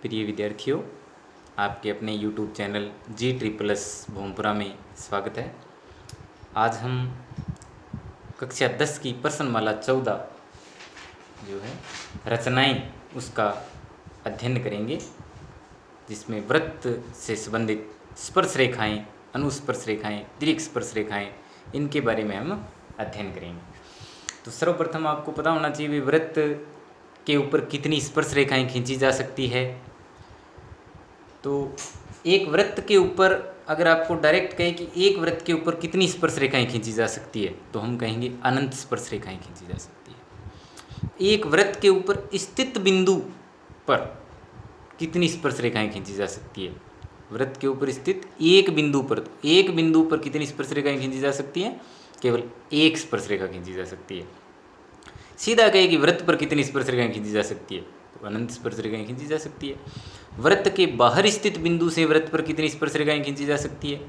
प्रिय विद्यार्थियों, आपके अपने YouTube चैनल G++ भूमपुरा में स्वागत है। आज हम कक्षा 10 की प्रश्नमाला 14 जो है रचनाएं उसका अध्ययन करेंगे, जिसमें वृत्त से संबंधित स्पर्श रेखाएं, अनुस्पर्श रेखाएं, दीर्घ स्पर्श रेखाएं, इनके बारे में हम अध्ययन करेंगे। तो सर्वप्रथम आपको पता होना चाहिए भी वृत्त के ऊपर कितनी स्पर्श रेखाएं खींची जा सकती है। तो एक वृत्त के ऊपर अगर आपको डायरेक्ट कहे कि एक वृत्त के ऊपर कितनी स्पर्श रेखाएं खींची जा सकती है, तो हम कहेंगे अनंत स्पर्श रेखाएं खींची जा सकती है। एक वृत्त के ऊपर स्थित बिंदु पर कितनी स्पर्श रेखाएं खींची जा सकती है? वृत्त के ऊपर स्थित एक बिंदु पर, तो एक बिंदु पर कितनी स्पर्श रेखाएं खींची जा सकती है? केवल एक स्पर्श रेखा खींची जा सकती है। सीधा कहे कि वृत्त पर कितनी स्पर्श रेखाएं खींची जा सकती है, तो अनंत स्पर्श रेखाएं खींची जा सकती है। वृत्त के बाहर स्थित बिंदु से वृत्त पर कितनी स्पर्श रेखाएं खींची जा सकती है?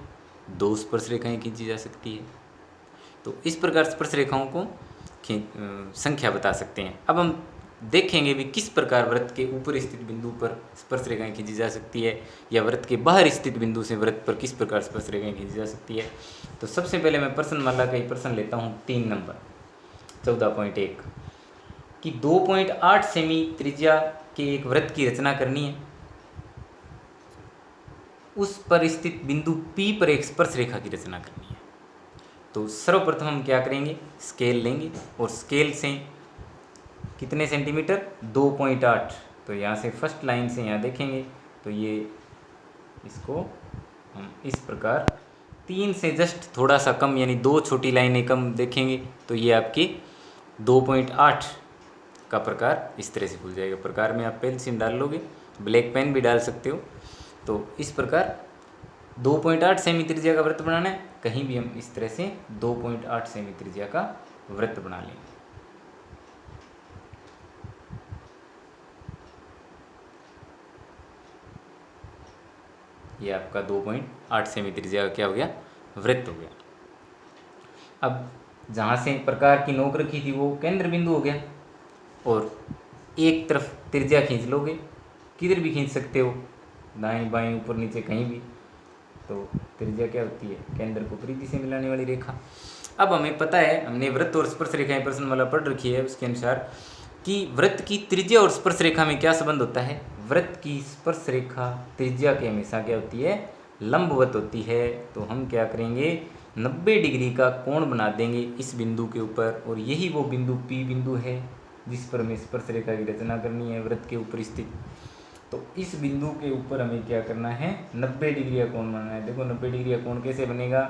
2 स्पर्श रेखाएं खींची जा सकती है। तो इस प्रकार स्पर्श रेखाओं को संख्या बता सकते हैं। अब हम देखेंगे भी किस प्रकार वृत्त के ऊपर स्थित बिंदु पर स्पर्श रेखाएं खींची जा सकती है, या वृत्त के बाहर स्थित बिंदु से वृत्त पर किस प्रकार स्पर्श रेखाएं खींची जा सकती है। तो सबसे पहले मैं प्रश्नमाला का ही प्रश्न लेता हूँ, 3 नंबर 14.1 कि 2.8 सेमी त्रिज्या के एक वृत्त की रचना करनी है। उस पर स्थित बिंदु P पर एक स्पर्श रेखा की रचना करनी है। तो सर्वप्रथम हम क्या करेंगे, स्केल लेंगे और स्केल से कितने सेंटीमीटर? 2.8। तो यहाँ से फर्स्ट लाइन से यहाँ देखेंगे तो ये इसको हम इस प्रकार 3 से जस्ट थोड़ा सा कम, यानी 2 छोटी लाइनें कम देखेंगे तो ये आपकी 2.8 का प्रकार इस तरह से खुल जाएगा। प्रकार में आप पेंसिल डाल लोगे, ब्लैक पेन भी डाल सकते हो। तो इस प्रकार 2.8 सेमी त्रिज्या का वृत्त बनाना है। कहीं भी हम इस तरह से 2.8 सेमी त्रिज्या का वृत्त बना लेंगे। ये आपका 2.8 सेमी त्रिज्या का क्या हो गया? वृत्त हो गया। अब जहाँ से प्रकार की नोक रखी थी वो केंद्र बिंदु हो गया, और एक तरफ त्रिज्या खींच लोगे, किधर भी खींच सकते हो, दाएं बाएं ऊपर नीचे कहीं भी। तो त्रिज्या क्या होती है? केंद्र को परिधि से मिलाने वाली रेखा। अब हमें पता है, हमने वृत्त और स्पर्श रेखाएं प्रश्नमाला पढ़ रखी है, उसके अनुसार कि वृत्त की त्रिज्या और स्पर्श रेखा में क्या संबंध होता है। वृत्त की स्पर्श रेखा त्रिज्या के हमेशा क्या होती है? लंबवत होती है। तो हम क्या करेंगे, 90 डिग्री का कोण बना देंगे इस बिंदु के ऊपर, और यही वो बिंदु P बिंदु है जिस पर हमें स्पर्श रेखा की रचना करनी है वृत्त के ऊपर स्थित। तो इस बिंदु के ऊपर हमें क्या करना है? 90 डिग्री का कोण बनाना है। देखो 90 डिग्री का कोण कैसे बनेगा,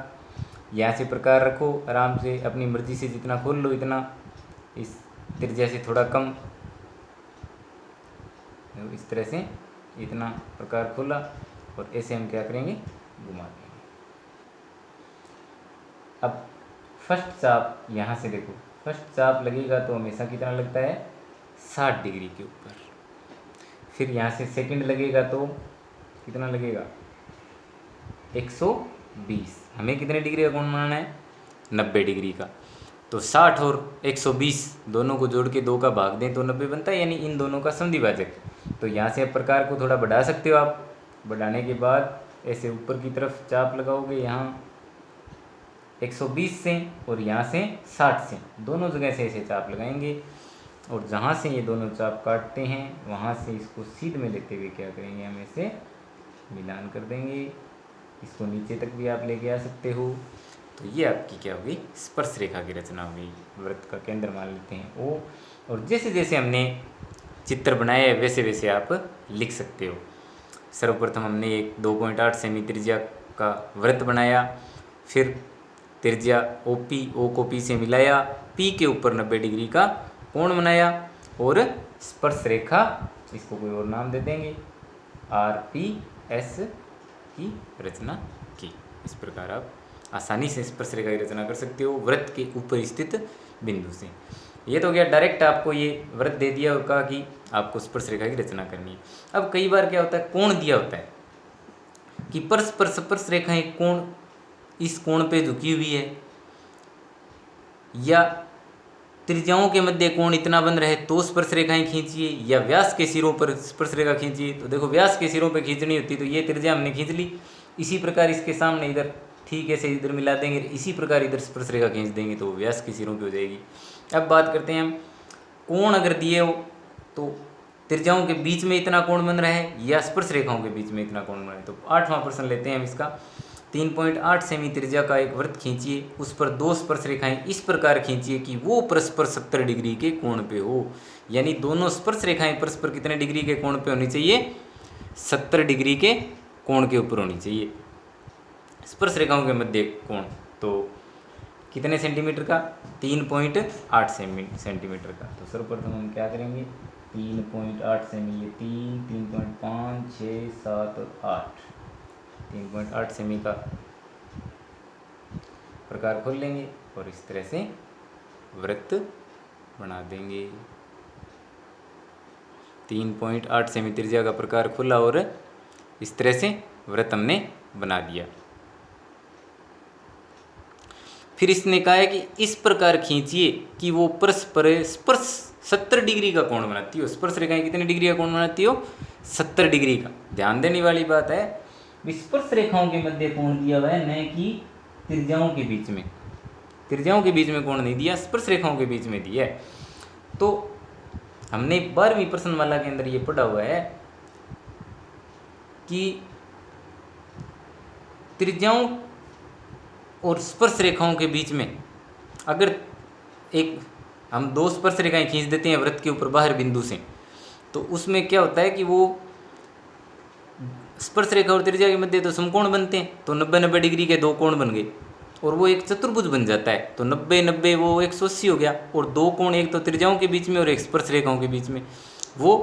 यहाँ से प्रकार रखो, आराम से अपनी मर्जी से जितना खोल लो इतना, इस त्रिज्या से थोड़ा कम, इस तरह से इतना प्रकार खोला, और ऐसे हम क्या करेंगे, घुमा देंगे। अब फर्स्ट चाप यहाँ से देखो, फर्स्ट चाप लगेगा तो हमेशा कितना लगता है? 60 डिग्री के ऊपर। फिर यहाँ से सेकंड लगेगा तो कितना लगेगा? 120। हमें कितने डिग्री का कोण बनाना है? 90 डिग्री का। तो 60 और 120 दोनों को जोड़ के 2 का भाग दें तो 90 बनता है, यानी इन दोनों का समद्विभाजक। तो यहाँ से आप प्रकार को थोड़ा बढ़ा सकते हो। आप बढ़ाने के बाद ऐसे ऊपर की तरफ चाप लगाओगे, यहाँ 120 से और यहाँ से 60 से, दोनों जगह से ऐसे चाप लगाएंगे, और जहाँ से ये दोनों चाप काटते हैं वहाँ से इसको सीध में लेते हुए क्या करेंगे, हम ऐसे मिलान कर देंगे। इसको नीचे तक भी आप लेके आ सकते हो। तो ये आपकी क्या होगी? स्पर्श रेखा की रचना होगी। वृत्त का केंद्र मान लेते हैं O, और जैसे जैसे हमने चित्र बनाया है वैसे वैसे आप लिख सकते हो। सर्वप्रथम हमने एक 2.8 सेमी त्रिज्या का वृत्त बनाया, फिर त्रिज्या OP, O को P से मिलाया, P के ऊपर 90 डिग्री का कोण बनाया, और स्पर्श रेखा, इसको कोई और नाम दे देंगे, RPS की रचना की। इस प्रकार आप आसानी से स्पर्श रेखा की रचना कर सकते हो वृत्त के ऊपर स्थित बिंदु से। ये तो गया डायरेक्ट, आपको ये वृत्त दे दिया और कहा कि आपको स्पर्श रेखा की रचना करनी है। अब कई बार क्या होता है, कोण दिया होता है कि परस्पर स्पर्श रेखाएं कोण, इस कोण पे झुकी हुई है, या त्रिज्याओं के मध्य कोण इतना बन रहे तो स्पर्श रेखाएं खींचिए, या व्यास के सिरों पर स्पर्श रेखा खींचिए। तो देखो व्यास के सिरों पर खींचनी होती तो ये त्रिज्या हमने खींच ली, इसी प्रकार इसके सामने इधर ठीक ऐसे इधर मिला देंगे, इसी प्रकार इधर स्पर्श रेखा खींच देंगे तो व्यास के सिरों पे हो जाएगी। अब बात करते हैं हम कोण अगर दिए हो तो त्रिज्याओं के बीच में इतना कोण बन रहा है या स्पर्श रेखाओं के बीच में इतना कोण बन रहा है। तो 8वां प्रश्न लेते हैं हम इसका। 3.8 सेमी त्रिज्या का एक वृत्त खींचिए, उस पर दो स्पर्श रेखाएं इस प्रकार खींचिए कि वो परस्पर 70 डिग्री के कोण पे हो। यानी दोनों स्पर्श रेखाएं परस्पर कितने डिग्री के कोण पे होनी चाहिए? 70 डिग्री के कोण के ऊपर होनी चाहिए। स्पर्श रेखाओं के मध्य कोण तो कितने सेंटीमीटर का? 3.8 सेंटीमीटर का। तो सर्वप्रथम हम क्या करेंगे? 3.8 सेमी, ये 3, 3.5, 6, 7 और 8, 3.8 सेमी का प्रकार खोल लेंगे और इस तरह से वृत्त बना देंगे। 3.8 सेमी त्रिज्या का प्रकार खोला और इस तरह से वृत्त हमने बना दिया। फिर इसने कहा है कि इस प्रकार खींचिए कि वो परस्पर स्पर्श 70 डिग्री का कोण बनाती हो। स्पर्श रेखाएं कितने डिग्री का कोण बनाती हो? 70 डिग्री का। ध्यान देने वाली बात है, स्पर्श रेखाओं के मध्य कोण दिया हुआ है, न कि त्रिज्याओं के बीच में। त्रिज्याओं के बीच में कोण नहीं दिया, स्पर्श रेखाओं के बीच में दिया है। तो हमने 12वीं प्रश्नमाला के अंदर ये पढ़ा हुआ है कि त्रिज्याओं और स्पर्श रेखाओं के बीच में अगर एक हम दो स्पर्श रेखाएं खींच देते हैं वृत्त के ऊपर बाहर बिंदु से, तो उसमें क्या होता है कि वो स्पर्श रेखा और त्रिज्या के मध्य तो समकोण बनते हैं, तो 90-90 डिग्री के दो कोण बन गए और वो एक चतुर्भुज बन जाता है। तो 90-90 वो 180 हो गया, और दो कोण एक तो त्रिज्याओं के बीच में और एक स्पर्श रेखाओं के बीच में, वो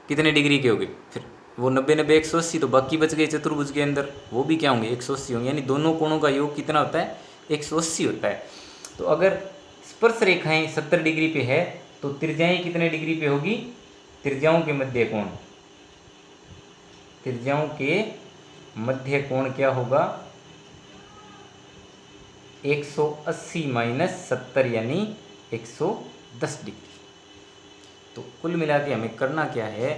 कितने डिग्री के हो गए? फिर वो 90-90 180, तो बाकी बच गए चतुर्भुज के अंदर, वो भी क्या होंगे? 180 होंगे। यानी दोनों कोणों का योग कितना होता है? 180 होता है। तो अगर स्पर्श रेखाएं 70 डिग्री पे है तो त्रिज्याएं कितने डिग्री पे होगी? त्रिज्याओं के मध्य कोण, त्रिज्याओं के मध्य कोण क्या होगा? 180 माइनस 70 यानी 110 डिग्री। तो कुल मिला के हमें करना क्या है?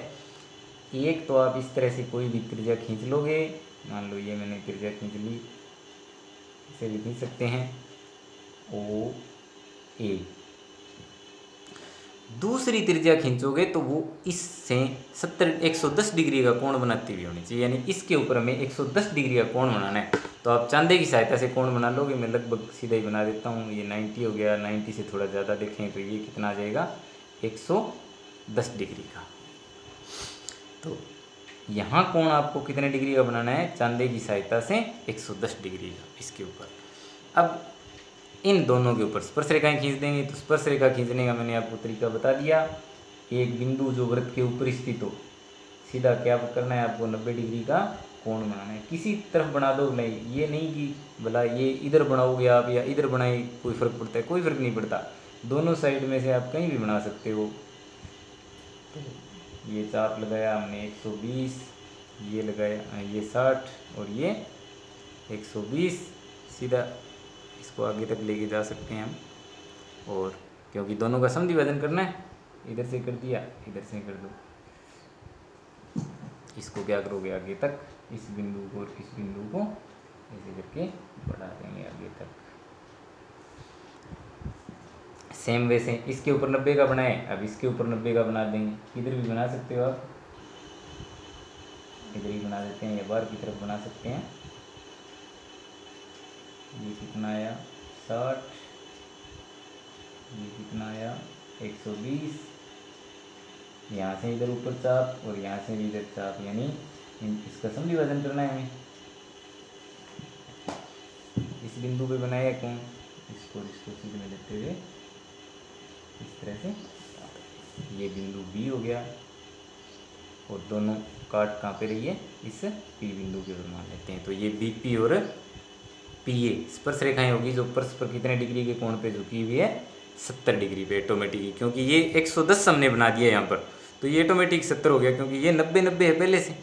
एक तो आप इस तरह से कोई भी त्रिज्या खींच लोगे, मान लो ये मैंने त्रिज्या खींच ली, इसे भी खींच सकते हैं ओ ए। दूसरी त्रिज्या खींचोगे तो वो इससे 110 डिग्री का कोण बनाती हुई होनी चाहिए। यानी इसके ऊपर हमें 110 डिग्री का कोण बनाना है। तो आप चांदे की सहायता से कोण बना लोगे। मैं लगभग सीधा ही बना देता हूँ। ये 90 हो गया, 90 से थोड़ा ज़्यादा देखें तो ये कितना आ जाएगा? 110 डिग्री का। तो यहाँ कोण आपको कितने डिग्री का बनाना है? चांदे की सहायता से 110 डिग्री का इसके ऊपर। अब इन दोनों के ऊपर स्पर्श रेखाएं खींच देंगे। तो स्पर्श रेखा खींचने का मैंने आपको तरीका बता दिया। एक बिंदु जो वृत्त के ऊपर स्थित हो, सीधा क्या करना है आपको? 90 डिग्री का कोण बनाना है। किसी तरफ बना दो, नहीं ये नहीं कि भला ये इधर बनाओगे आप या इधर बनाए, कोई फ़र्क पड़ता है? कोई फ़र्क नहीं पड़ता। दोनों साइड में से आप कहीं भी बना सकते हो। तो ये चाप लगाया हमने 120, ये लगाया ये 60 और ये 120, सीधा इसको आगे तक लेके जा सकते हैं हम। और क्योंकि दोनों का समद्विभाजन करना है, इधर से कर दिया, इधर से कर दो। इसको क्या करोगे? आगे तक इस बिंदु को और इस बिंदु को ऐसे करके बढ़ा देंगे आगे तक। सेम वैसे इसके ऊपर 90 का बनाए, अब इसके ऊपर 90 का बना देंगे। इधर भी बना सकते हो आप, इधर ही बना देते हैं या बाहर की तरफ बना सकते हैं। ये कितना आया? 60, ये कितना आया? 120। यहाँ से इधर ऊपर चाप और यहाँ से इधर चाप, यानी इसका समद्विभाजन करना है हमें। इस बिंदु पे बनाया कौन? इसको सीधे में लेते हुए इस तरह से ये बिंदु बी हो गया, और दोनों काट कहाँ पे रही है? इस पी बिंदु के ऊपर मान लेते हैं। तो ये बी पी और पी ए स्पर्श रेखाएं होगी जो परस्पर कितने डिग्री के कोण पे झुकी हुई है? 70 डिग्री पे ऑटोमेटिक। क्योंकि ये 110 हमने बना दिया यहाँ पर, तो ये ऑटोमेटिक 70 हो गया, क्योंकि ये 90-90 है पहले से।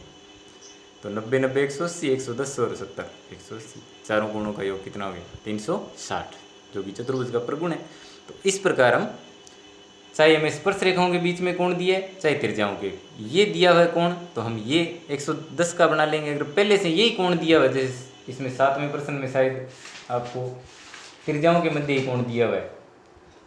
तो 90-90 180, 110 और 70 180, चारों कोणों का योग कितना हो गया? 360, जो कि चतुर्भुज का प्रगुण है। तो इस प्रकार हम, चाहे हमें स्पर्श रेखाओं के बीच में कोण दिया है, चाहे त्रिज्याओं के, ये दिया हुआ है कोण, तो हम ये 110 का बना लेंगे। अगर पहले से यही कोण दिया हुआ है, जैसे इसमें 7वें प्रश्न में शायद आपको त्रिज्याओं के मध्य ही कोण दिया हुआ है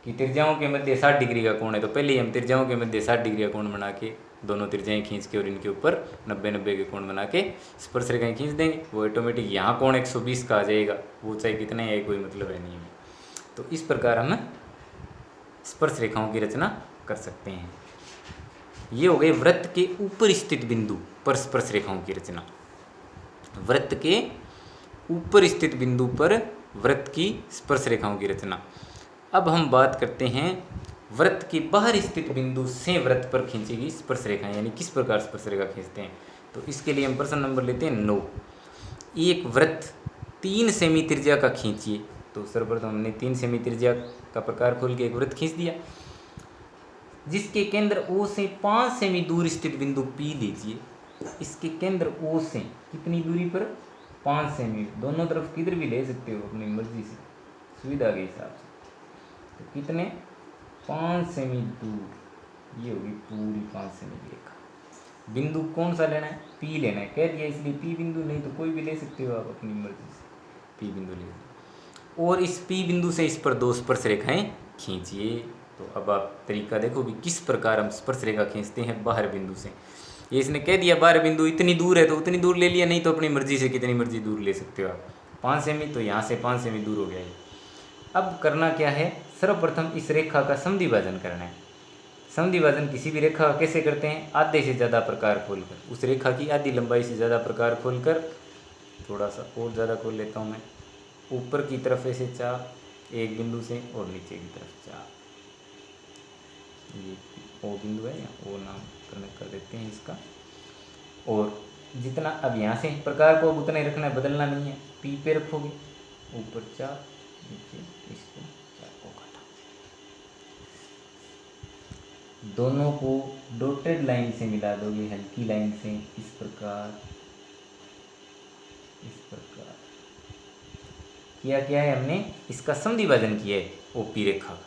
कि त्रिज्याओं के मध्य 60 डिग्री का कोण है, तो पहले ही हम त्रिज्याओं के मध्य 60 डिग्री का कोण बना के दोनों त्रिज्याएं खींच के और इनके ऊपर 90-90 के कोण बना के स्पर्श रेखाएं खींच देंगे। वो ऑटोमेटिक यहाँ कोण 120 का आ जाएगा, वो चाहे कितना है कोई मतलब है नहीं है। तो इस प्रकार हम स्पर्श रेखाओं की रचना कर सकते हैं। ये हो गए वृत्त के ऊपर स्थित बिंदु पर स्पर्श रेखाओं की रचना। वृत्त के ऊपर स्थित बिंदु पर वृत्त की स्पर्श रेखाओं की रचना। अब हम बात करते हैं वृत्त के बाहर स्थित बिंदु से वृत्त पर खींचेगी स्पर्श रेखाएं, यानी किस प्रकार स्पर्श रेखा खींचते हैं। तो इसके लिए हम प्रश्न नंबर लेते हैं 9। एक वृत्त 3 सेमी त्रिज्या का खींचिए। तो सर्वप्रथम हमने 3 सेमी त्रिज्या का प्रकार खोल के एक वृत्त खींच दिया, जिसके केंद्र O से 5 सेमी दूर स्थित बिंदु P लीजिए। इसके केंद्र O से कितनी दूरी पर, 5 सेमी। दोनों तरफ किधर भी ले सकते हो अपनी मर्जी से, सुविधा के हिसाब से। तो कितने, 5 सेमी दूर, ये होगी पूरी 5 सेमी की रेखा। बिंदु कौन सा लेना है, P लेना है, कह दिया इसलिए P बिंदु, नहीं तो कोई भी ले सकते हो आप अपनी मर्जी से, P बिंदु ले। और इस P बिंदु से इस पर 2 स्पर्श रेखाएं खींचिए। तो अब आप तरीका देखो भी किस प्रकार हम स्पर्श रेखा खींचते हैं बाहर बिंदु से। ये इसने कह दिया बाहर बिंदु इतनी दूर है तो उतनी दूर ले लिया, नहीं तो अपनी मर्जी से कितनी मर्जी दूर ले सकते हो आप। 5 सेमी, तो यहाँ से 5 सेमी दूर हो गया ये। अब करना क्या है, सर्वप्रथम इस रेखा का समद्विभाजन करना है। समद्विभाजन किसी भी रेखा का कैसे करते हैं, आधे से ज़्यादा प्रकार खोलकर, उस रेखा की आधी लंबाई से ज़्यादा प्रकार खोलकर, थोड़ा सा और ज़्यादा खोल लेता हूँ मैं, ऊपर की तरफ ऐसे चाप एक बिंदु से और नीचे की तरफ चाप, ये ओ बिंदु है या ओ नाम कनेक्ट कर देते हैं इसका। और जितना अब यहाँ से प्रकार को अब उतना ही रखना है, बदलना नहीं है। P पे रखोगे, ऊपर चाप, नीचे इसको चाप को काटा। दोनों को डॉटेड लाइन से मिला दोगे, हल्की लाइन से, इस प्रकार किया। क्या है हमने इसका समद्विभाजन किया है OP रेखा का।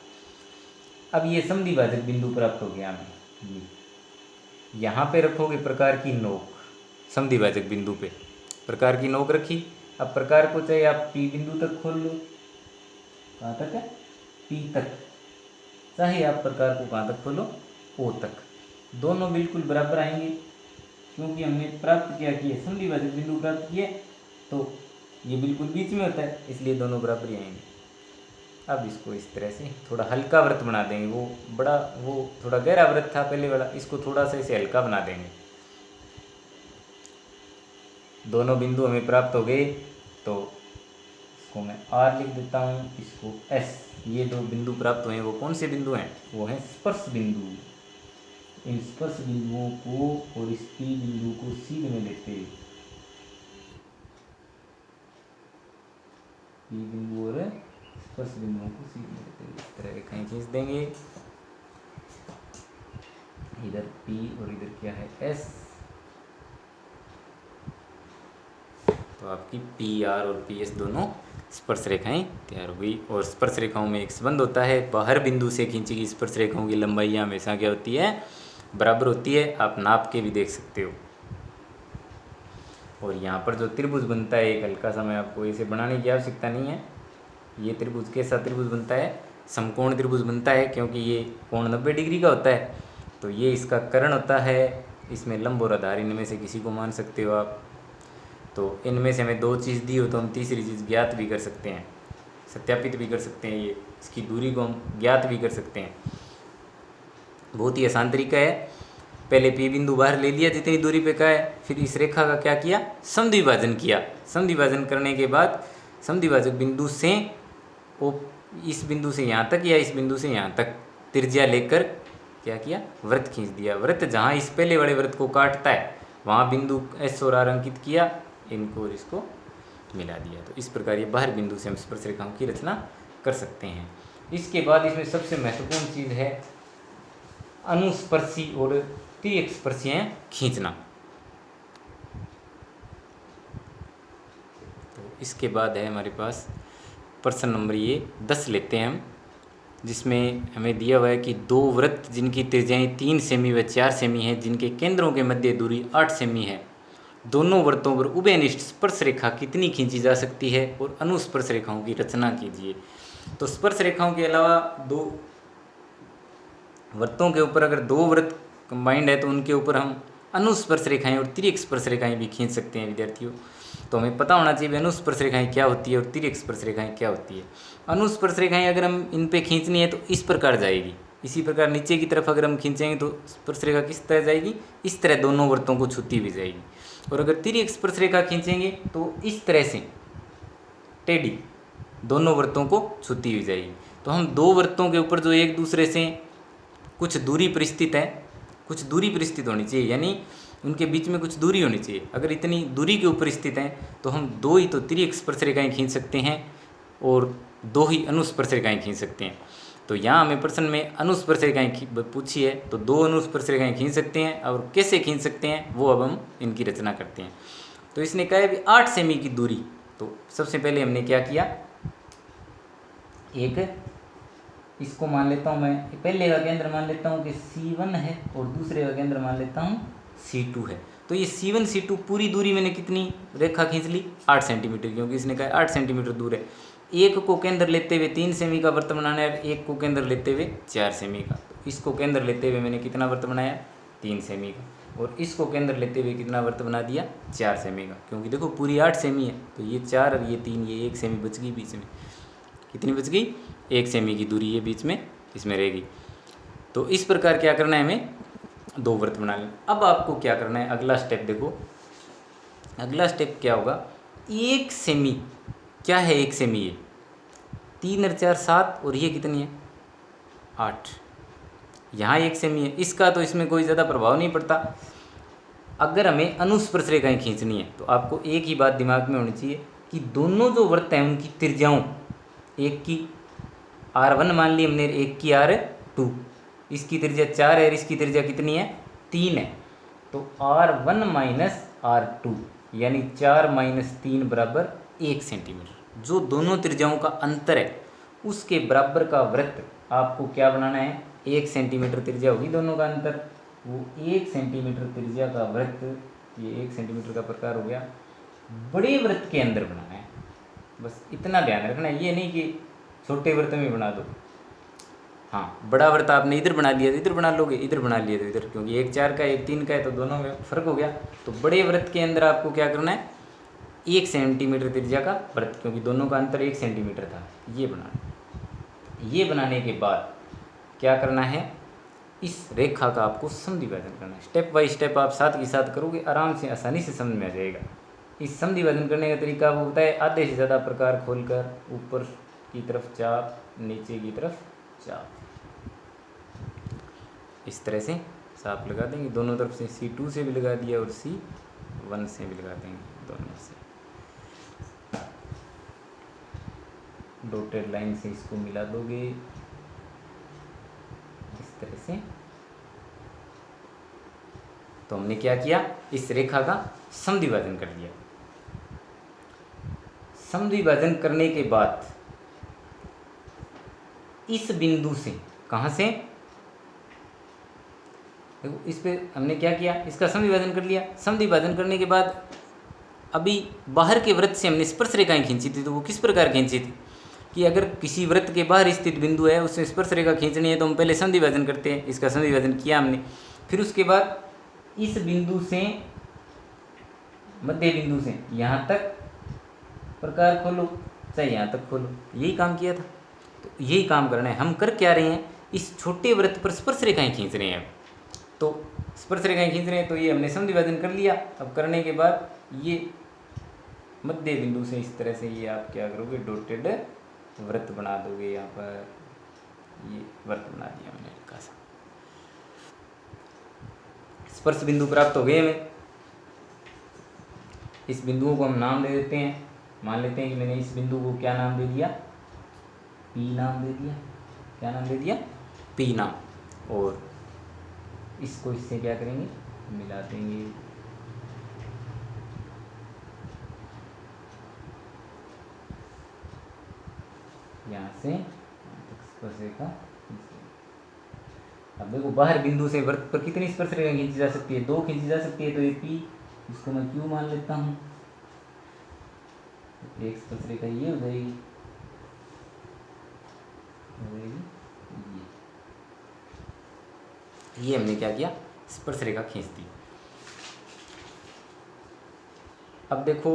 अब ये समद्विभाजक बिंदु प्राप्त हो गया हमें। यहाँ पे रखोगे प्रकार की नोक, समद्विभाजक बिंदु पे प्रकार की नोक रखी। अब प्रकार को चाहे आप P बिंदु तक खोल लो, कहाँ तक है, P तक, चाहे आप प्रकार को कहाँ तक खोलो, O तक। दोनों बिल्कुल बराबर आएंगे, क्योंकि हमने प्राप्त किया कि समद्विभाजक बिंदु प्राप्त किए, तो ये बिल्कुल बीच में होता है, इसलिए दोनों बराबर ही आएंगे। अब इसको इस तरह से थोड़ा हल्का वृत्त बना देंगे। वो थोड़ा गहरा वृत्त था पहले वाला, इसको थोड़ा सा इसे हल्का बना देंगे। दोनों बिंदु हमें प्राप्त हो गए, तो इसको मैं R लिख देता हूँ, इसको S। ये दो बिंदु प्राप्त हुए हैं, वो कौन से बिंदु हैं, वो हैं स्पर्श बिंदु। इन स्पर्श बिंदुओं को और इस P बिंदु को सीध में लेते हैं, P बिंदु और स्पर्श बिंदुओं को सीध में लेते हैं, इस तरह रेखाएं खींच देंगे। इधर P और इधर क्या है, S। तो आपकी PR और PS दोनों स्पर्श रेखाएं तैयार हो गई। और स्पर्श रेखाओं में एक संबंध होता है, बाहर बिंदु से खींची गई स्पर्श रेखाओं की लंबाई हमेशा क्या होती है, बराबर होती है। आप नाप के भी देख सकते हो। और यहाँ पर जो त्रिभुज बनता है एक हल्का सा, मैं आपको इसे बनाने की आवश्यकता नहीं है। ये त्रिभुज कैसा त्रिभुज बनता है, समकोण त्रिभुज बनता है, क्योंकि ये कोण 90 डिग्री का होता है। तो ये इसका कर्ण होता है, इसमें लंब और आधार इनमें से किसी को मान सकते हो आप। तो इनमें से हमें 2 चीज़ दी हो तो हम तीसरी चीज़ ज्ञात भी कर सकते हैं, सत्यापित भी कर सकते हैं। ये इसकी दूरी को हम ज्ञात भी कर सकते हैं। बहुत ही आसान तरीका है। पहले P बिंदु बाहर ले लिया जितनी दूरी पे का है, फिर इस रेखा का क्या किया, समद्विभाजन किया। समद्विभाजन करने के बाद समद्विभाजक बिंदु से इस बिंदु से यहाँ तक या इस बिंदु से यहाँ तक त्रिज्या लेकर क्या किया, वृत्त खींच दिया। वृत्त जहाँ इस पहले वाले वृत्त को काटता है वहाँ बिंदु S और R अंकित किया, इनको और इसको मिला दिया। तो इस प्रकार ये बाहर बिंदु से हम स्पर्श रेखाओं की रचना कर सकते हैं। इसके बाद इसमें सबसे महत्वपूर्ण चीज़ है अनुस्पर्शी और त्रिस्पर्शियाँ खींचना। तो इसके बाद है हमारे पास प्रश्न नंबर ये 10 लेते हैं हम। जिसमें हमें दिया हुआ है कि दो वृत्त जिनकी त्रिज्याएं 3 सेमी व 4 सेमी है, जिनके केंद्रों के मध्य दूरी 8 सेमी है, दोनों वृत्तों पर उभयनिष्ठ स्पर्श रेखा कितनी खींची जा सकती है और अनुस्पर्श रेखाओं की रचना कीजिए। तो स्पर्श रेखाओं के अलावा दो वृत्तों के ऊपर अगर दो वृत्त कंबाइंड है तो उनके ऊपर हम अनुस्पर्श रेखाएं और तिर्यक स्पर्श रेखाएं भी खींच सकते हैं विद्यार्थियों। तो हमें पता होना चाहिए अनुस्पर्श रेखाएं क्या होती है और तिर्यक स्पर्श रेखाएं क्या होती है। अनुस्पर्श रेखाएं अगर हम इन पे खींचनी है तो इस प्रकार जाएगी, इसी प्रकार नीचे की तरफ अगर हम खींचेंगे तो स्पर्श रेखा किस तरह जाएगी, इस तरह दोनों वृत्तों को छूती हुई जाएगी। और अगर तिर्यक स्पर्श रेखा खींचेंगे तो इस तरह से टेढ़ी दोनों वृत्तों को छूती हुई जाएगी। तो हम दो वृत्तों के ऊपर जो एक दूसरे से कुछ दूरी पर स्थित है, कुछ दूरी पर स्थित होनी चाहिए, यानी उनके बीच में कुछ दूरी होनी चाहिए। अगर इतनी दूरी के ऊपर स्थित हैं तो हम दो ही तो तिर्यक स्पर्श रेखाएं खींच सकते हैं और दो ही अनुस्पर्श रेखाएं खींच सकते हैं। तो यहाँ हमें प्रश्न में अनुस्पर्श रेखाएं पूछी है, तो दो अनुस्पर्श रेखाएं खींच सकते हैं और कैसे खींच सकते हैं वो अब हम इनकी रचना करते हैं। तो इसने कहा है भी 8 सेमी की दूरी। तो सबसे पहले हमने क्या किया, एक इसको मान लेता हूँ मैं, पहले का केंद्र मान लेता हूँ कि C1 है और दूसरे का केंद्र मान लेता हूँ C2 है। तो ये C1 C2 पूरी दूरी मैंने कितनी रेखा खींच ली, 8 सेंटीमीटर, क्योंकि इसने कहा 8 सेंटीमीटर दूर है। एक को केंद्र लेते हुए 3 सेमी का वृत्त बनाना है, एक को केंद्र लेते हुए 4 सेमी का। तो इसको केंद्र लेते हुए मैंने कितना वृत्त बनाया, 3 सेमी का, और इसको केंद्र लेते हुए कितना वृत्त बना दिया, 4 सेमी का। क्योंकि देखो पूरी 8 सेमी है तो ये 4 और ये 3, ये 1 सेमी बच गई बीच में। कितनी बच गई, 1 सेमी की दूरी ये बीच में इसमें रहेगी। तो इस प्रकार क्या करना है, हमें दो वृत्त बना लेना। अब आपको क्या करना है, अगला स्टेप देखो, अगला स्टेप क्या होगा, 1 सेमी क्या है, 1 सेमी ये 3 और 4 7 और ये कितनी है 8, यहाँ 1 सेमी है। इसका तो इसमें कोई ज़्यादा प्रभाव नहीं पड़ता। अगर हमें अनुस्पर्श रेखाएं खींचनी है तो आपको एक ही बात दिमाग में होनी चाहिए कि दोनों जो वृत्त हैं उनकी त्रिज्याओं, एक की R1 मान ली हमने, एक की R2, इसकी त्रिज्या 4 है और इसकी त्रिज्या कितनी है 3 है। तो R1 माइनस R2 यानी 4 माइनस 3 बराबर 1 सेंटीमीटर। जो दोनों त्रिज्याओं का अंतर है उसके बराबर का वृत्त आपको क्या बनाना है, 1 सेंटीमीटर त्रिज्या होगी दोनों का अंतर, वो 1 सेंटीमीटर त्रिज्या का वृत्त, ये 1 सेंटीमीटर का प्रकार हो गया, बड़े वृत्त के अंदर बनाना है। बस इतना ध्यान रखना है, ये नहीं कि छोटे वृत्त में बना दो। हाँ, बड़ा वृत्त आपने इधर बना लिया तो इधर बना लोगे, इधर बना लिया तो इधर, क्योंकि एक 4 का एक 3 का है तो दोनों में फर्क हो गया। तो बड़े वृत्त के अंदर आपको क्या करना है, 1 सेंटीमीटर त्रिज्या का वृत्त, क्योंकि दोनों का अंतर 1 सेंटीमीटर था, ये बनाना। ये बनाने के बाद क्या करना है, इस रेखा का आपको समद्विभाजन करना है। स्टेप बाय स्टेप आप साथ के साथ करोगे, आराम से आसानी से समझ में आ जाएगा। इस समद्विभाजन करने का तरीका वो होता है, आधे से ज़्यादा प्रकार खोलकर ऊपर की तरफ चाप, नीचे की तरफ चाप, इस तरह से चाप लगा देंगे दोनों तरफ से। C2 से भी लगा दिया और C1 से भी लगा देंगे, दोनों से डॉटेड लाइन से इसको मिला दोगे इस तरह से। तो हमने क्या किया, इस रेखा का समद्विभाजन कर दिया। समद्विभाजन करने के बाद इस बिंदु से, कहाँ से, देखो इस पे हमने क्या किया, इसका समद्विभाजन कर लिया। समद्विभाजन करने के बाद अभी बाहर के वृत्त से हमने स्पर्श रेखाएं खींची थी, तो वो किस प्रकार खींची थी कि अगर किसी वृत्त के बाहर स्थित बिंदु है उससे स्पर्श रेखा खींचनी है तो हम पहले समद्विभाजन करते हैं। इसका समद्विभाजन किया हमने, फिर उसके बाद इस बिंदु से, मध्य बिंदु से यहाँ तक प्रकार खोलो, चाहे यहाँ तक खोलो, यही काम किया था। तो यही काम करना है। हम कर क्या रहे हैं, इस छोटे वृत्त पर स्पर्श रेखाएं खींच रहे हैं। तो स्पर्श रेखाएं खींच रहे हैं तो ये हमने समद्विभाजन कर लिया। अब करने के बाद ये मध्य बिंदु से इस तरह से ये आप क्या करोगे, डॉटेड वृत्त बना दोगे। यहाँ पर ये वृत्त बना दिया मैंने हल्का सा। स्पर्श बिंदु प्राप्त हो गए हमें। इस बिंदुओं को हम नाम दे देते हैं। मान लेते हैं कि मैंने इस बिंदु को क्या नाम दे दिया, P नाम दे दिया। क्या नाम दे दिया, P नाम। और इसको इससे क्या करेंगे, मिला देंगे। यहाँ से स्पर्श रेखा खींच लेंगे। अब देखो बाहर बिंदु से वृत्त पर कितनी स्पर्श रेखा खींची जा सकती है? 2 खींची जा सकती है, तो ये P, इसको मैं Q मान लेता हूँ। एक स्पर्श रेखा ये हो जाएगी, ये हमने क्या किया? स्पर्श रेखा खींच दी। अब देखो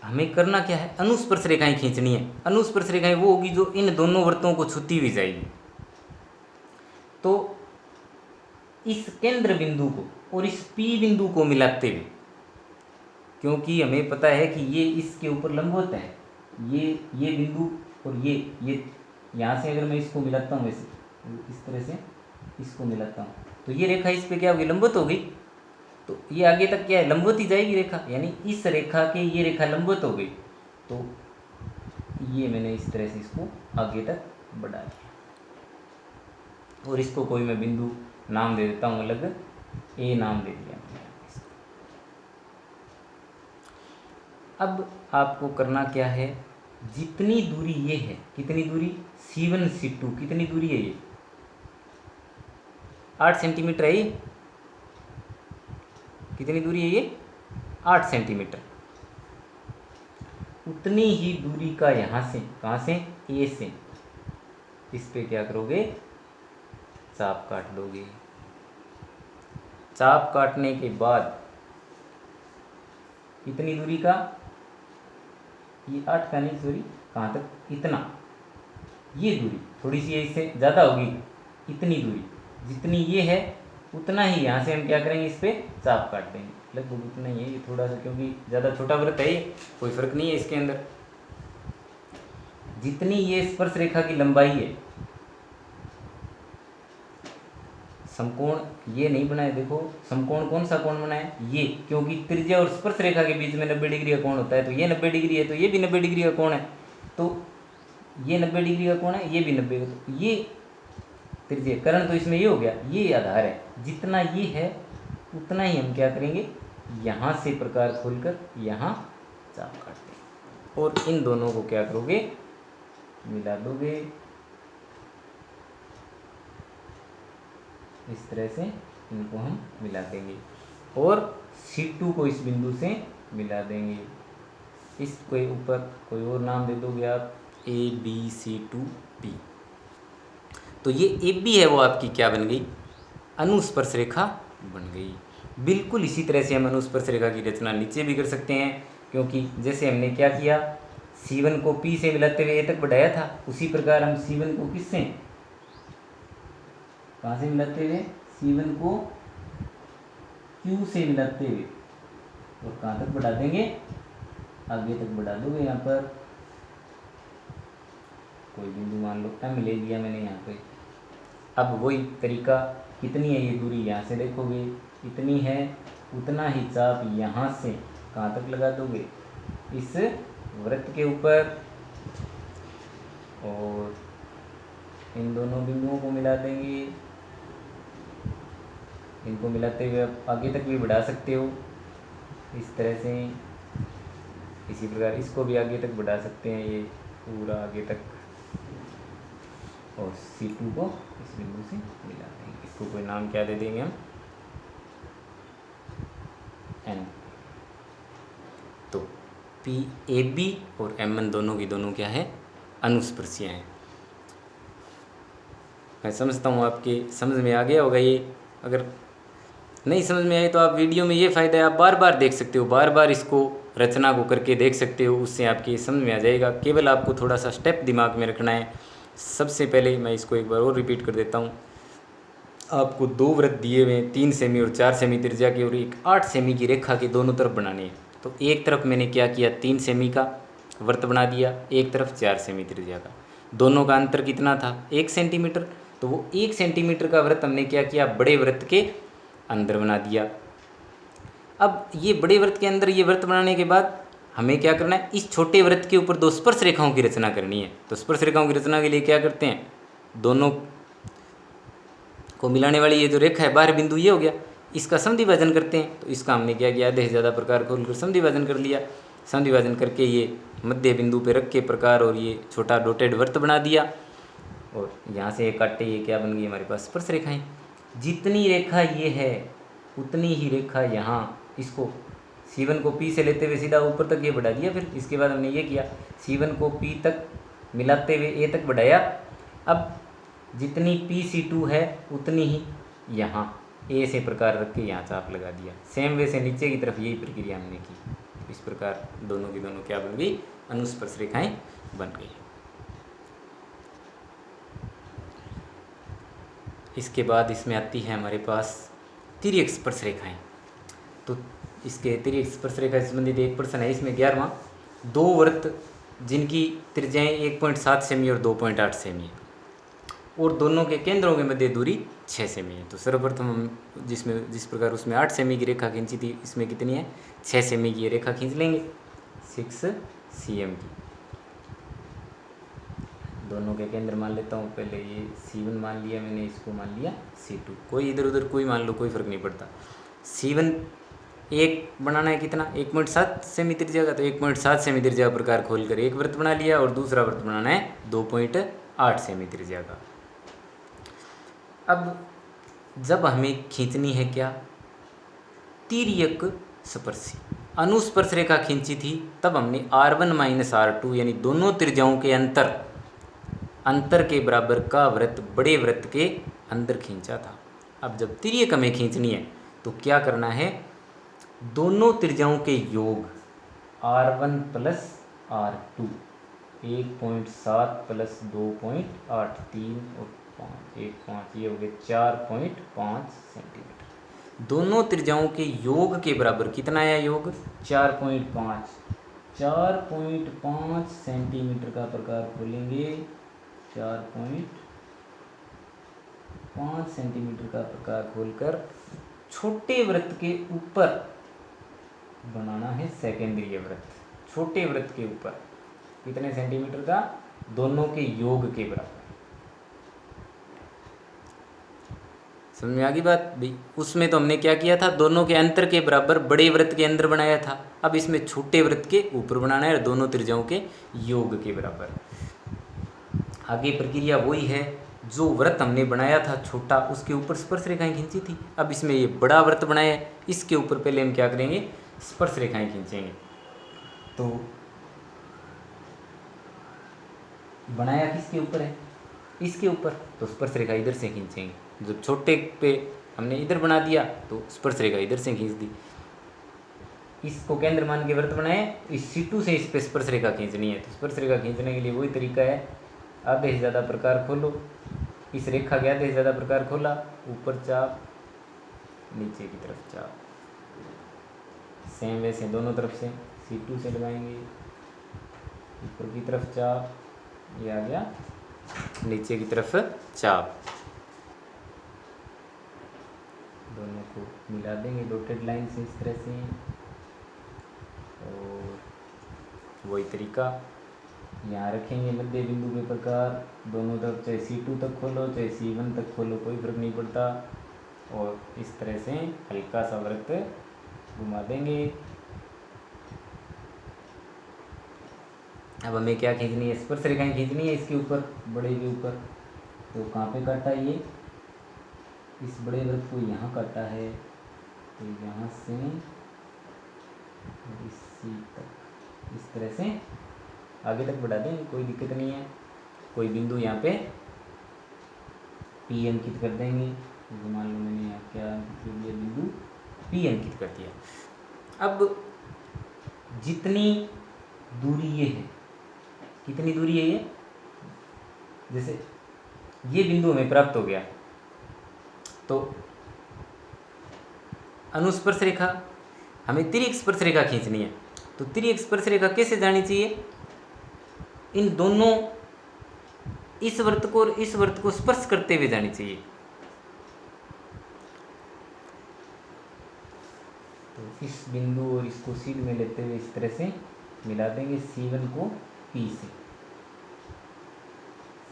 हमें करना क्या है? अनुस्पर्श रेखाएं खींचनी है। अनुस्पर्श रेखाएं वो होगी जो इन दोनों वृत्तों को छूती हुई जाएगी। तो इस केंद्र बिंदु को और इस P बिंदु को मिलाते हुए, क्योंकि हमें पता है कि ये इसके ऊपर लंबवत है, ये बिंदु और ये यहाँ से अगर मैं इसको मिलाता हूँ वैसे इस तरह से इसको मिलाता हूँ, तो ये रेखा इस पे क्या होगी? लंबवत होगी। तो ये आगे तक क्या है? लंबवत ही जाएगी रेखा, यानी इस रेखा के ये रेखा लंबवत हो गई। तो ये मैंने इस तरह से इसको आगे तक बढ़ा दिया और इसको कोई मैं बिंदु नाम दे देता हूँ, अलग ए नाम दे दिया। अब आपको करना क्या है? जितनी दूरी ये है, कितनी दूरी? C1 C2 कितनी दूरी है? ये 8 सेंटीमीटर है। ये कितनी दूरी है? ये 8 सेंटीमीटर। उतनी ही दूरी का यहाँ से, कहाँ से? ए से इस पे क्या करोगे? चाप काट लोगे। चाप काटने के बाद कितनी दूरी का? ये 8 का नहीं, सॉरी, कहाँ तक? इतना। ये दूरी थोड़ी सी इससे ज़्यादा होगी, इतनी दूरी जितनी ये है उतना ही यहाँ से हम क्या करेंगे? इस पे चाप काट देंगे। लगभग उतना ही है, ये थोड़ा सा, क्योंकि ज़्यादा छोटा वृत्त है, ये कोई फर्क नहीं है इसके अंदर। जितनी ये स्पर्श रेखा की लंबाई है, समकोण ये नहीं बनाए, देखो समकोण कौन सा कोण बनाए? ये, क्योंकि त्रिज्या और स्पर्श रेखा के बीच में 90 डिग्री का कोण होता है। तो ये 90 डिग्री है, तो ये भी 90 डिग्री का कोण है। तो ये 90 डिग्री का कोण है, ये भी 90। तो ये त्रिज्या करण तो इसमें ये हो गया, ये आधार है। जितना ये है उतना ही हम क्या करेंगे? यहाँ से प्रकार खोलकर यहाँ चाप काटते हैं और इन दोनों को क्या करोगे? मिला दोगे। इस तरह से इनको हम मिला देंगे और C2 को इस बिंदु से मिला देंगे। इसके ऊपर कोई और नाम दे दोगे आप, ABC2B। तो ये AB है, वो आपकी क्या बन गई? अनुस्पर्श रेखा बन गई। बिल्कुल इसी तरह से हम अनुस्पर्श रेखा की रचना नीचे भी कर सकते हैं, क्योंकि जैसे हमने क्या किया? C1 को P से मिलाते हुए A तक बढ़ाया था, उसी प्रकार हम C1 को किससे, कहाँ से मिलाते हुए? C1 को Q से मिलाते हुए और कहाँ तक बढ़ा देंगे? आगे तक बढ़ा दोगे। यहाँ पर कोई बिंदु मान लो M ले लिया मैंने यहाँ पे। अब वही तरीका, कितनी है ये दूरी? यहाँ से देखोगे इतनी है, उतना ही चाप यहाँ से कहाँ तक लगा दोगे? इस वृत्त के ऊपर, और इन दोनों बिंदुओं को मिला देंगे। इनको मिलाते हुए आप आगे तक भी बढ़ा सकते हो इस तरह से। इसी प्रकार इसको भी आगे तक बढ़ा सकते हैं, ये पूरा आगे तक, और C2 को इस बिंदु से मिला देंगे। इसको कोई नाम क्या दे देंगे हम? N। तो PAB और MN दोनों की दोनों क्या है? अनुस्पर्शियाँ हैं। मैं समझता हूँ आपके समझ में आ गया होगा ये। अगर नहीं समझ में आए तो आप वीडियो में ये फ़ायदा है, आप बार बार देख सकते हो, बार बार इसको रचना को करके देख सकते हो, उससे आपकी समझ में आ जाएगा। केवल आपको थोड़ा सा स्टेप दिमाग में रखना है। सबसे पहले मैं इसको एक बार और रिपीट कर देता हूँ। आपको 2 वृत्त दिए हुए हैं, 3 सेमी और 4 सेमी त्रिज्या की, और एक 8 सेमी की रेखा के दोनों तरफ बनानी है। तो एक तरफ मैंने क्या किया? 3 सेमी का वृत्त बना दिया, एक तरफ 4 सेमी त्रिज्या का। दोनों का अंतर कितना था? 1 सेंटीमीटर। तो वो 1 सेंटीमीटर का वृत्त हमने क्या किया? बड़े वृत्त के अंदर बना दिया। अब ये बड़े वृत्त के अंदर ये वृत्त बनाने के बाद हमें क्या करना है? इस छोटे वृत्त के ऊपर 2 स्पर्श रेखाओं की रचना करनी है। तो स्पर्श रेखाओं की रचना के लिए क्या करते हैं? दोनों को मिलाने वाली ये जो रेखा है, बाहर बिंदु ये हो गया, इसका समद्विभाजन करते हैं। तो इसका हमने क्या किया? आधे से ज़्यादा प्रकार खोलकर समद्विभाजन कर लिया। समद्विभाजन विभाजन करके ये मध्य बिंदु पे रख के प्रकार और ये छोटा डॉटेड वृत्त बना दिया। और यहाँ से एक काटे, ये क्या बन गई हमारे पास स्पर्श रेखाएं। जितनी रेखा ये है उतनी ही रेखा यहाँ, इसको C1 को P से लेते हुए सीधा ऊपर तक ये बढ़ा दिया। फिर इसके बाद हमने ये किया, C1 को P तक मिलाते हुए A तक बढ़ाया। अब जितनी PC2 है उतनी ही यहाँ A से प्रकार रख के यहाँ चाप लगा दिया। सेम वे से नीचे की तरफ यही प्रक्रिया हमने की। इस प्रकार दोनों की दोनों क्या बन गई, अनुस्पर्श रेखाएं बन गई। इसके बाद इसमें आती है हमारे पास तिर्यक स्पर्श रेखाएं। तो इसके तिर्यक स्पर्श रेखा से संबंधित एक प्रश्न है इसमें 11वां। दो वृत्त जिनकी त्रिज्याएं 1.7 सेमी और 2.8 सेमी है और दोनों के केंद्रों के मध्य दूरी 6 सेमी है। तो सर्वप्रथम हम जिस प्रकार उसमें 8 सेमी की रेखा खींची थी, इसमें कितनी है, 6 सेमी की ये रेखा खींच लेंगे, 6 cm की। दोनों के केंद्र मान लेता हूँ। पहले ये C1 मान लिया मैंने, इसको मान लिया C2। कोई इधर उधर कोई मान लो, कोई फर्क नहीं पड़ता। C1 एक बनाना है कितना, 1.7 सेमी त्रिज्या का, तो 1.7 सेमी त्रिज्या का प्रकार खोलकर एक वृत्त बना लिया और दूसरा वृत्त बनाना है 2.8 सेमी त्रिज्या का। अब जब हमें खींचनी है क्या, तिर्यक स्पर्शी अनुस्पर्श रेखा खींची थी, तब हमने R1 माइनस R2 यानी दोनों त्रिज्याओं के अंतर के बराबर का वृत्त बड़े वृत्त के अंदर खींचा था। अब जब तिर्यक हमें खींचनी है तो क्या करना है, दोनों त्रिज्याओं के योग R1 प्लस R2, 1.7 प्लस 2.8, 3 और 5, 1.5, ये हो गए 4.5 सेंटीमीटर। दोनों त्रिज्याओं के योग के बराबर कितना है योग, 4.5 सेंटीमीटर का प्रकार खोलेंगे। 4.5 सेंटीमीटर का प्रकार खोलकर छोटे वृत्त के ऊपर बनाना है सेकेंडरी वृत्त। छोटे वृत्त के ऊपर कितने सेंटीमीटर का, दोनों के योग के बराबर। समझ में आ गई बात भाई। उसमें तो हमने क्या किया था, दोनों के अंतर के बराबर बड़े वृत्त के अंदर बनाया था। अब इसमें छोटे वृत्त के ऊपर बनाना है और दोनों त्रिज्याओं के योग के बराबर। आगे प्रक्रिया वही है, जो वृत्त हमने बनाया था छोटा, उसके ऊपर स्पर्श रेखाएं खींची थी। अब इसमें ये बड़ा वृत्त बनाया है, इसके ऊपर पहले हम क्या करेंगे, स्पर्श रेखाएं खींचेंगे। तो बनाया किसके ऊपर है, इसके ऊपर, तो स्पर्श रेखा इधर से खींचेंगे। जब छोटे पे हमने इधर बना दिया तो स्पर्श रेखा इधर से खींच दी। इसको केंद्र मान के वृत्त बनाए, इस C2 से इस पे स्पर्श रेखा खींचनी है। तो स्पर्श रेखा खींचने के लिए वही तरीका है, आधे से ज़्यादा प्रकार खोलो, इस रेखा के आधे से ज़्यादा प्रकार खोला, ऊपर चाप, नीचे की तरफ चाप। सेम वैसे दोनों तरफ से C2 से लगाएंगे, ऊपर की तरफ चाप, ये आ गया, नीचे की तरफ चाप। दोनों को मिला देंगे डॉटेड लाइन से इस तरह से। और वही तरीका यहाँ रखेंगे मध्य बिंदु के प्रकार, दोनों तरफ चाहे C2 तक खोलो चाहे C1 तक खोलो, कोई फर्क नहीं पड़ता। और इस तरह से हल्का सा वृत्त घुमा देंगे। अब हमें क्या खींचनी है, स्पर्श रेखाएं खींचनी है इसके ऊपर, बड़े के ऊपर। तो कहाँ पे काटा ये, इस बड़े वृत्त को यहाँ काटा है, तो यहाँ से इसी तक इस तरह से आगे तक बढ़ा दें, कोई दिक्कत नहीं है। कोई बिंदु यहाँ पे P अंकित कर देंगे। मान लो मैंने यहाँ क्या अंकित कर दिया, बिंदु P अंकित कर दिया। अब जितनी दूरी ये है, कितनी दूरी है ये, जैसे ये बिंदु हमें प्राप्त हो गया, तो अनुस्पर्श रेखा हमें तिर्यक स्पर्श रेखा खींचनी है। तो तिर्यक स्पर्श रेखा कैसे जानी चाहिए, इन दोनों, इस वृत्त को और इस वृत्त को स्पर्श करते हुए जानी चाहिए। तो इस बिंदु और इसको सीध में लेते हुए इस तरह से मिला देंगे C1 को P से।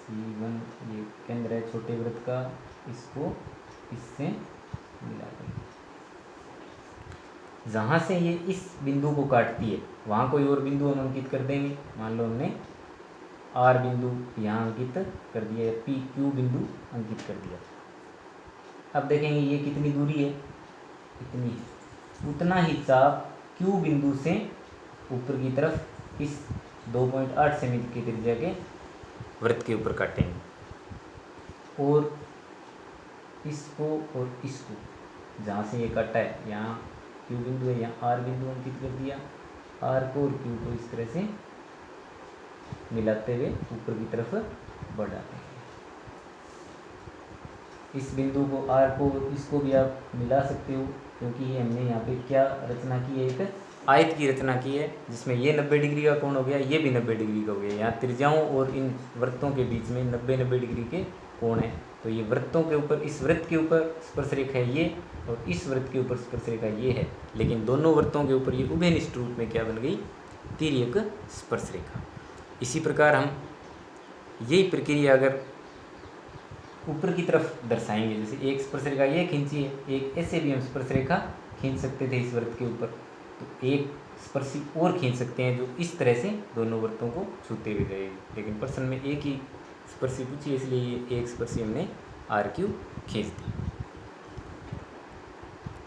C1 ये केंद्र है छोटे वृत्त का, इसको इससे मिला देंगे। जहाँ से ये इस बिंदु को काटती है वहाँ कोई और बिंदु हम अंकित कर देंगे। मान लो हमने आर बिंदु यहाँ अंकित कर दिया या पी क्यू बिंदु अंकित कर दिया। अब देखेंगे ये कितनी दूरी है, इतनी, उतना ही चाप क्यू बिंदु से ऊपर की तरफ इस 2.8 सेमी की त्रिज्या के वृत्त के ऊपर काटेंगे और इसको और इसको जहाँ से ये काटा है यहाँ क्यू बिंदु है, यहाँ आर बिंदु अंकित कर दिया। आर को और क्यू को इस तरह से मिलाते हुए ऊपर की तरफ बढ़ाते हैं। इस बिंदु को आर को इसको भी आप मिला सकते हो क्योंकि ये हमने यहाँ पे क्या रचना की है, एक आयत की रचना की है जिसमें ये 90 डिग्री का कोण हो गया, ये भी 90 डिग्री का हो गया। यहाँ त्रिज्याओं और इन वृत्तों के बीच में 90 डिग्री के कोण है। तो ये वृत्तों के ऊपर, इस वृत्त के ऊपर स्पर्श रेखा है ये और इस वृत्त के ऊपर स्पर्श रेखा ये है, लेकिन दोनों वृत्तों के ऊपर ये उभयनिष्ठ रूप में क्या बन गई, तिर्यक स्पर्श रेखा। इसी प्रकार हम यही प्रक्रिया अगर ऊपर की तरफ दर्शाएंगे, जैसे एक स्पर्श रेखा ये खींची है, एक ऐसे भी हम स्पर्श रेखा खींच सकते थे इस वृत्त के ऊपर, तो एक स्पर्शी और खींच सकते हैं जो इस तरह से दोनों वृत्तों को छूते हुए जाएगी। लेकिन प्रश्न में एक ही स्पर्शी पूछी इसलिए ये एक स्पर्शी हमने आर क्यू खींच दी।